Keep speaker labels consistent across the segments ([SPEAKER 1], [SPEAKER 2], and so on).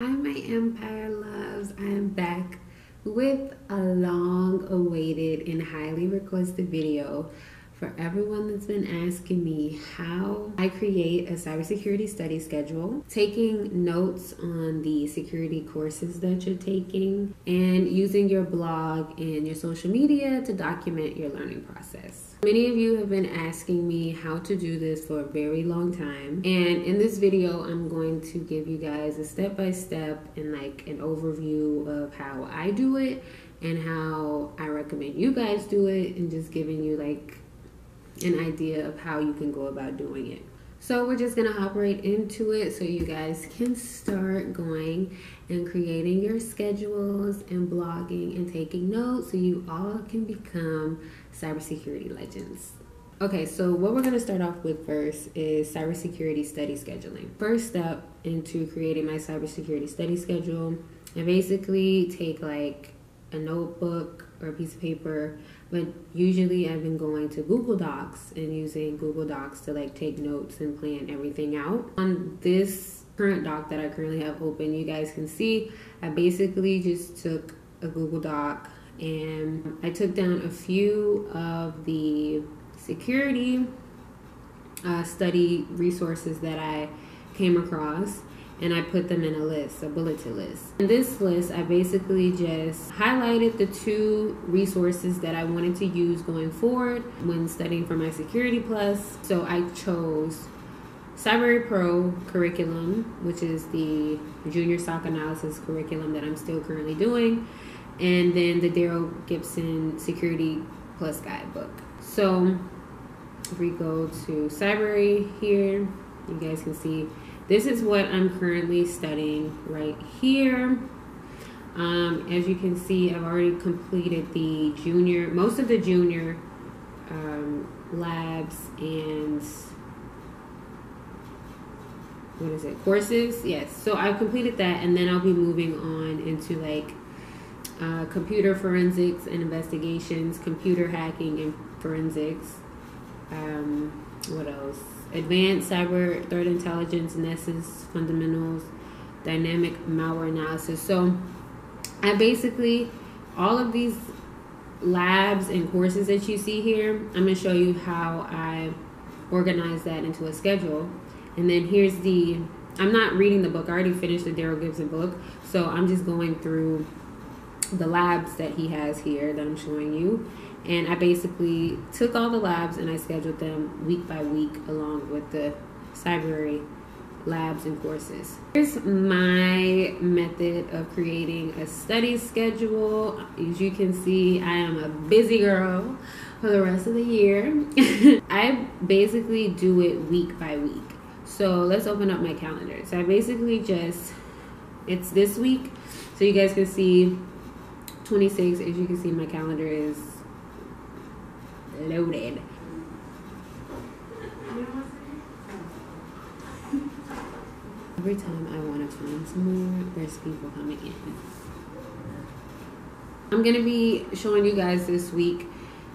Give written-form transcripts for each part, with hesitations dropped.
[SPEAKER 1] Hi, my Empire loves. I am back with a long-awaited and highly requested video for everyone that's been asking me how I create a cybersecurity study schedule, taking notes on the security courses that you're taking, and using your blog and your social media to document your learning process. Many of you have been asking me how to do this for a very long time, and in this video I'm going to give you guys a step-by-step and like an overview of how I do it and how I recommend you guys do it, and just giving you like an idea of how you can go about doing it. So we're just gonna hop right into it so you guys can start going and creating your schedules and blogging and taking notes so you all can become cybersecurity legends. Okay, so what we're gonna start off with first is cybersecurity study scheduling. First step into creating my cybersecurity study schedule, I basically take like a notebook or a piece of paper, but usually I've been going to Google Docs and using Google Docs to like take notes and plan everything out. On this current doc that I currently have open, you guys can see I basically just took a Google Doc and I took down a few of the security study resources that I came across, and I put them in a list, a bulleted list. In this list, I basically just highlighted the 2 resources that I wanted to use going forward when studying for my Security Plus. So I chose Cybrary Pro curriculum, which is the junior SOC analysis curriculum that I'm still currently doing, and then the Daryl Gibson Security Plus guidebook. So if we go to Cybrary here, you guys can see this is what I'm currently studying right here. As you can see, I've already completed the most of the junior labs and courses. Yes, so I've completed that, and then I'll be moving on into like computer forensics and investigations, computer hacking and forensics. What else? Advanced cyber threat intelligence, Nessus fundamentals, dynamic malware analysis. So I basically, all of these labs and courses that you see here, I'm going to show you how I organize that into a schedule. And then here's I'm not reading the book. I already finished the Daryl Gibson book. So I'm just going through the labs that he has here that I'm showing you. And I basically took all the labs and I scheduled them week by week along with the Cybrary labs and courses. Here's my method of creating a study schedule. As you can see, I am a busy girl for the rest of the year. I basically do it week by week. So let's open up my calendar. So I basically it's this week. So you guys can see 26, as you can see, my calendar is loaded. Every time I want to find some more, there's people coming in. I'm going to be showing you guys this week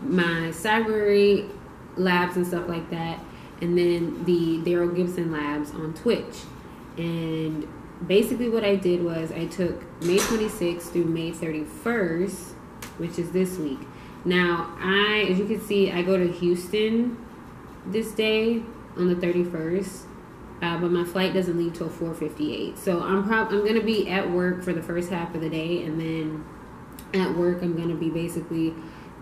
[SPEAKER 1] my Cybrary labs and stuff like that, and then the Daryl Gibson labs on Twitch. And basically what I did was I took May 26th through May 31st, which is this week. Now, as you can see, I go to Houston this day on the 31st, but my flight doesn't leave till 4:58. So I'm going to be at work for the first half of the day, and then at work I'm going to be basically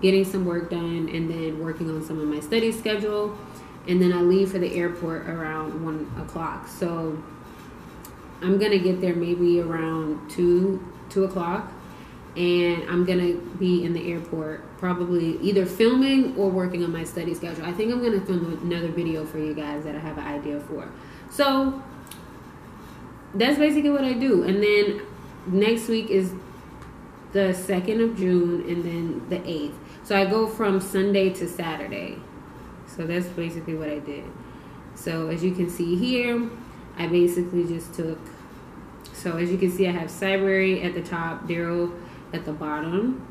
[SPEAKER 1] getting some work done and then working on some of my study schedule, and then I leave for the airport around 1 o'clock. So I'm going to get there maybe around 2 o'clock. And I'm going to be in the airport probably either filming or working on my study schedule. I think I'm going to film another video for you guys that I have an idea for. So that's basically what I do. And then next week is the 2nd of June and then the 8th. So I go from Sunday to Saturday. So that's basically what I did. So as you can see here, I basically just took, so as you can see, I have Cybrary at the top, Daryl at the bottom,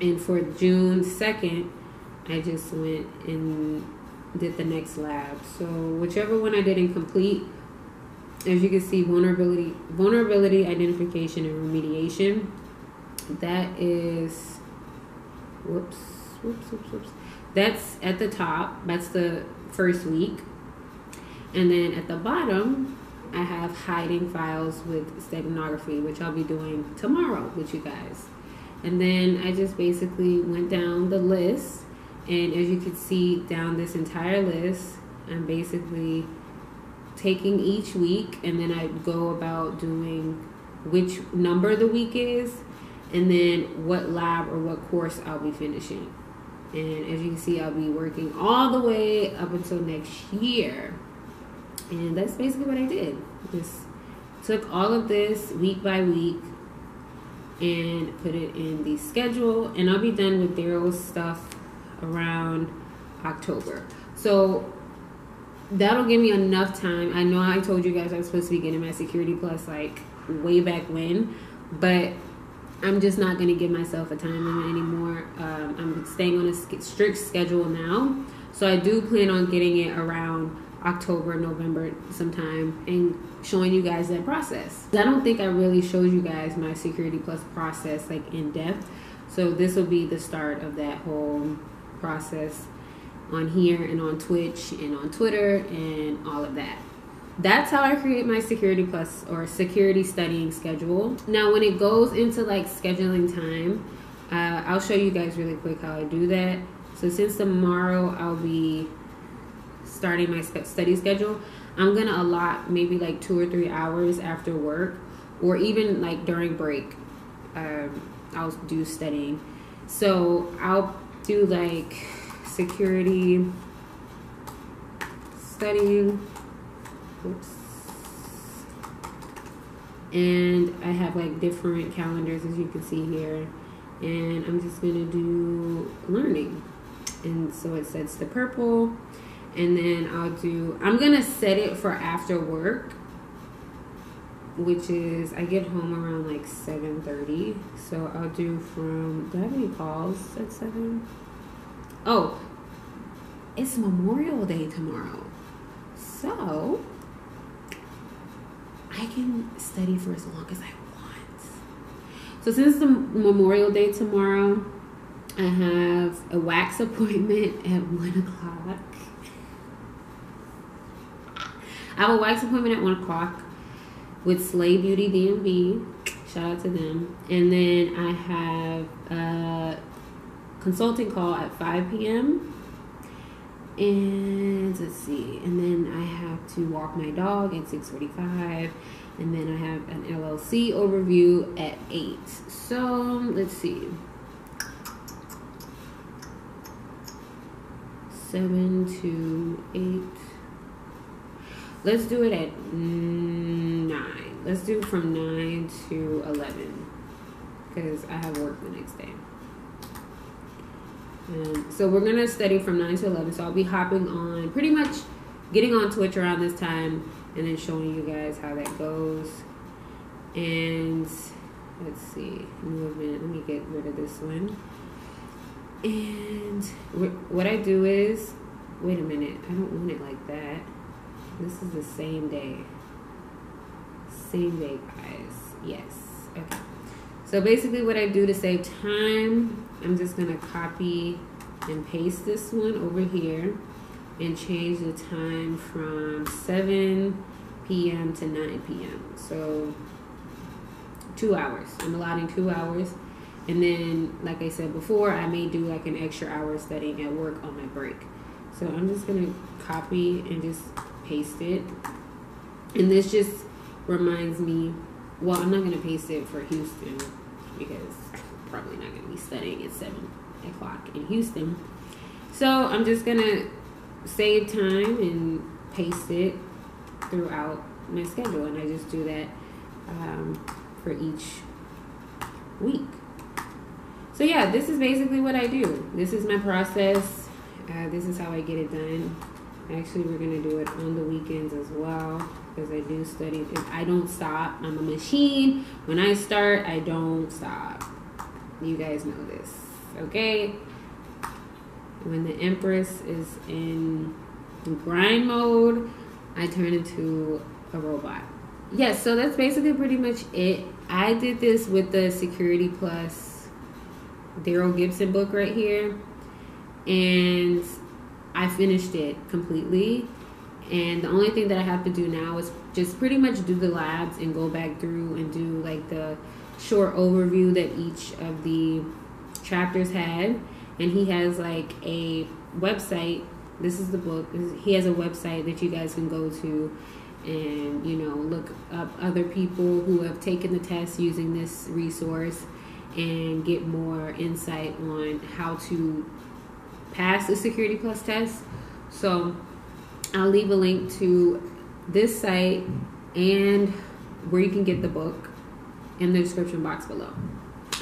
[SPEAKER 1] and for June 2nd I just went and did the next lab. So whichever one I didn't complete, as you can see, vulnerability identification and remediation. That is, whoops. That's at the top. That's the first week. And then at the bottom, I have hiding files with steganography, which I'll be doing tomorrow with you guys. And then I just basically went down the list. And as you can see down this entire list, I'm basically taking each week, and then I go about doing which number the week is, and then what lab or what course I'll be finishing. And as you can see, I'll be working all the way up until next year. And that's basically what I did. Just took all of this week by week and put it in the schedule, and I'll be done with Daryl's stuff around October. So that'll give me enough time. I know I told you guys I was supposed to be getting my Security Plus like way back when, but I'm just not going to give myself a time limit anymore. I'm staying on a strict schedule now. So I do plan on getting it around October, November sometime, and showing you guys that process. I don't think I really showed you guys my Security Plus process like in depth. So this will be the start of that whole process on here and on Twitch and on Twitter and all of that. That's how I create my Security Plus or security studying schedule. Now, when it goes into like scheduling time, I'll show you guys really quick how I do that. So since tomorrow I'll be starting my study schedule, I'm gonna allot maybe like 2 or 3 hours after work, or even like during break. I'll do studying. So I'll do like security studying. Oops. And I have like different calendars, as you can see here, and I'm just gonna do learning. And so it sets the purple, and then I'm gonna set it for after work, which is I get home around like 7:30. So I'll do from, do I have any calls at 7? Oh, it's Memorial Day tomorrow, so I can study for as long as I want. So since the Memorial Day tomorrow, I have a wax appointment at 1 o'clock. I have a wax appointment at 1 o'clock with Slay Beauty DMV. Shout out to them. And then I have a consulting call at 5 p.m. And let's see. And then I have to walk my dog at 6:45. And then I have an LLC overview at 8. So let's see. 7 to 8. Let's do it at 9. Let's do from 9 to 11 because I have work the next day. So we're going to study from 9 to 11. So I'll be hopping on, pretty much getting on Twitch around this time and then showing you guys how that goes. And let's see, movement. Let me get rid of this one. And what I do is, wait a minute, I don't want it like that. This is the same day. Same day, guys. Yes. Okay. So basically what I do to save time, I'm just going to copy and paste this one over here and change the time from 7 p.m. to 9 p.m. So 2 hours. I'm allotting 2 hours. And then, like I said before, I may do like an extra hour studying at work on my break. So I'm just going to copy and just paste it. And this just reminds me, well, I'm not going to paste it for Houston because I'm probably not going to be studying at 7 o'clock in Houston. So I'm just going to save time and paste it throughout my schedule. And I just do that for each week. So yeah, this is basically what I do. This is my process. This is how I get it done. Actually, we're going to do it on the weekends as well because I do study. I don't stop. I'm a machine. When I start, I don't stop. You guys know this, okay? When the Empress is in grind mode, I turn into a robot. Yes, so that's basically pretty much it. I did this with the Security Plus Daryl Gibson book right here, and I finished it completely. And the only thing that I have to do now is just pretty much do the labs and go back through and do like the short overview that each of the chapters had. And he has like a website. This is the book. He has a website that you guys can go to and, you know, look up other people who have taken the test using this resource and get more insight on how to pass the Security Plus test. So I'll leave a link to this site and where you can get the book in the description box below.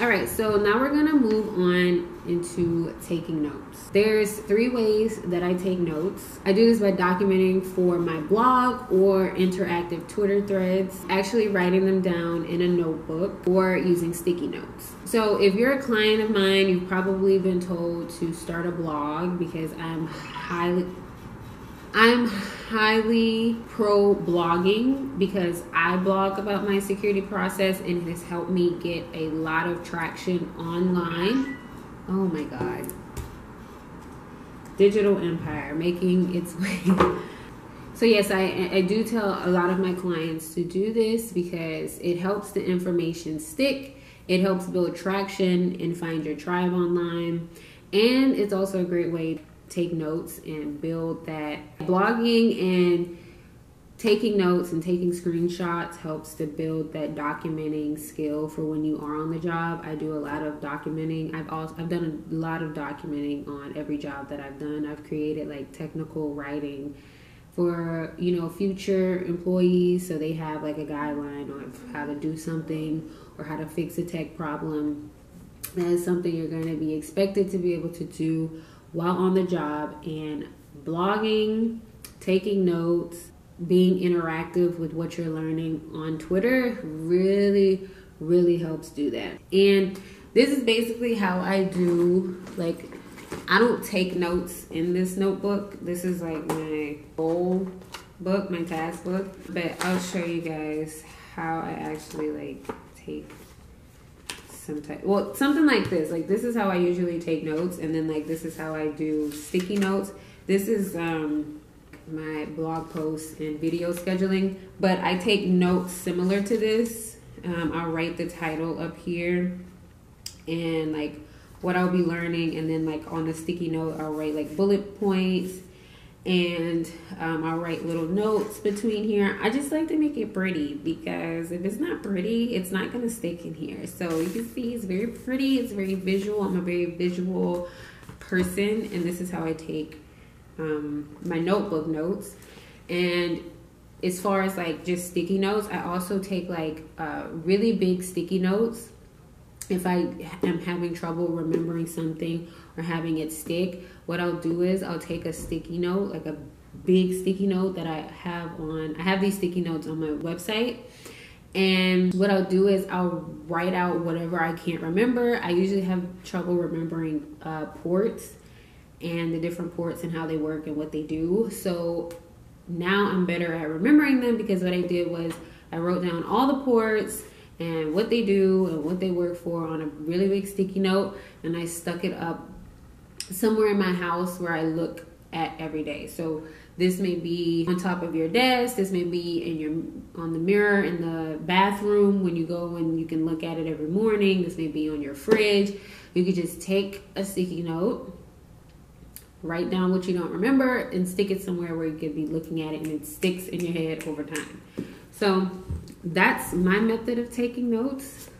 [SPEAKER 1] All right, so now we're gonna move on into taking notes. There's 3 ways that I take notes. I do this by documenting for my blog or interactive Twitter threads, actually writing them down in a notebook, or using sticky notes. So if you're a client of mine, you've probably been told to start a blog, because I'm highly pro blogging, because I blog about my security process and it has helped me get a lot of traction online. Oh my God. Digital empire making its way. So yes, I do tell a lot of my clients to do this because it helps the information stick. It helps build traction and find your tribe online. And it's also a great way to take notes and build that. Blogging and taking notes and taking screenshots helps to build that documenting skill for when you are on the job. I do a lot of documenting. I've done a lot of documenting on every job that I've done. I've created like technical writing for, you know, future employees, so they have like a guideline on how to do something or how to fix a tech problem. That is something you're going to be expected to be able to do while on the job. And blogging, taking notes, being interactive with what you're learning on Twitter really, really helps do that. And this is basically how I do, like, I don't take notes in this notebook. This is like my goal book, my task book. But I'll show you guys how I actually like take something like this. Like, this is how I usually take notes, and then like this is how I do sticky notes. This is my blog posts and video scheduling, but I take notes similar to this. I'll write the title up here and like what I'll be learning, and then like on the sticky note I'll write like bullet points, and I'll write little notes between here. I just like to make it pretty, because if it's not pretty, it's not gonna stick in here. So you can see it's very pretty, it's very visual. I'm a very visual person, and this is how I take my notebook notes. And as far as like just sticky notes, I also take like really big sticky notes. If I am having trouble remembering something or having it stick, what I'll do is I'll take a sticky note, like a big sticky note that I have these sticky notes on my website. And what I'll do is I'll write out whatever I can't remember. I usually have trouble remembering ports and the different ports and how they work and what they do. So now I'm better at remembering them, because what I did was I wrote down all the ports and what they do and what they work for on a really big sticky note, and I stuck it up somewhere in my house where I look at every day. So this may be on top of your desk, this may be on the mirror in the bathroom when you go and you can look at it every morning, this may be on your fridge. You could just take a sticky note, write down what you don't remember, and stick it somewhere where you could be looking at it and it sticks in your head over time. So that's my method of taking notes.